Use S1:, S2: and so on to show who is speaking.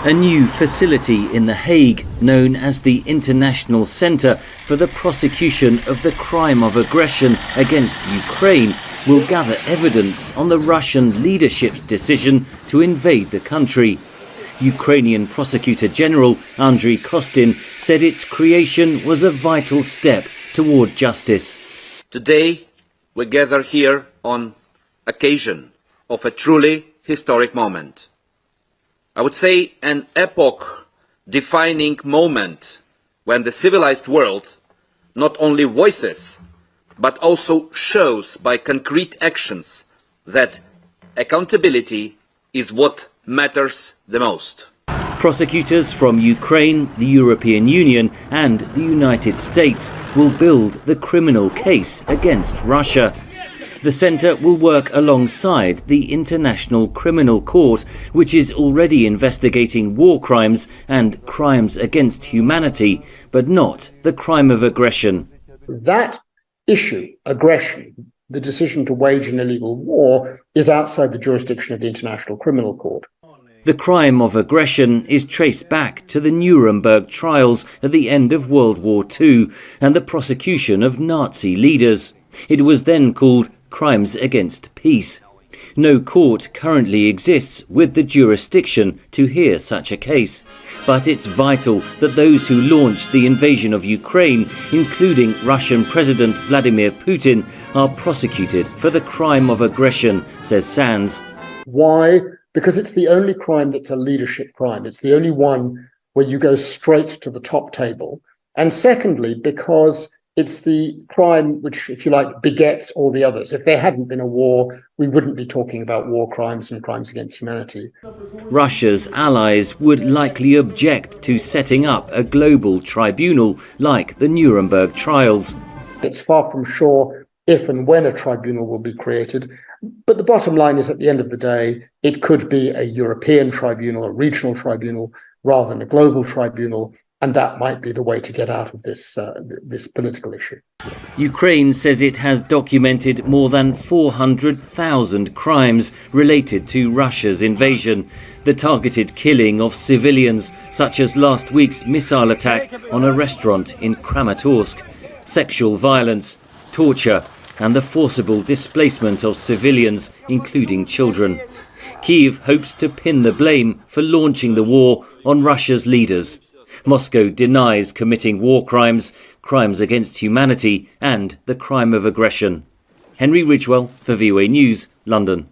S1: A new facility in The Hague, known as the International Centre for the Prosecution of the Crime of Aggression against Ukraine, will gather evidence on the Russian leadership's decision to invade the country. Ukrainian Prosecutor General Andriy Kostin said its creation was a vital step toward justice.
S2: Today we gather here on occasion of a truly historic moment. I would say an epoch-defining moment when the civilized world not only voices but also shows by concrete actions that accountability is what matters the most.
S1: Prosecutors from Ukraine, the European Union and the United States will build the criminal case against Russia. The centre will work alongside the International Criminal Court, which is already investigating war crimes and crimes against humanity, but not the crime of aggression.
S3: That issue, aggression, the decision to wage an illegal war, is outside the jurisdiction of the International Criminal Court.
S1: The crime of aggression is traced back to the Nuremberg trials at the end of World War II and the prosecution of Nazi leaders. It was then called crimes against peace. No court currently exists with the jurisdiction to hear such a case, but it's vital that those who launched the invasion of Ukraine, including Russian President Vladimir Putin, are prosecuted for the crime of aggression, says Sands.
S3: Why? Because it's the only crime that's a leadership crime. It's the only one where you go straight to the top table. And secondly, because it's the crime which, if you like, begets all the others. If there hadn't been a war, we wouldn't be talking about war crimes and crimes against humanity.
S1: Russia's allies would likely object to setting up a global tribunal like the Nuremberg trials.
S3: It's far from sure if and when a tribunal will be created. But the bottom line is, at the end of the day, it could be a European tribunal, a regional tribunal, rather than a global tribunal. And that might be the way to get out of this political issue.
S1: Ukraine says it has documented more than 400,000 crimes related to Russia's invasion. The targeted killing of civilians, such as last week's missile attack on a restaurant in Kramatorsk, sexual violence, torture, and the forcible displacement of civilians, including children. Kyiv hopes to pin the blame for launching the war on Russia's leaders. Moscow denies committing war crimes, crimes against humanity and the crime of aggression. Henry Ridgwell for VOA News, London.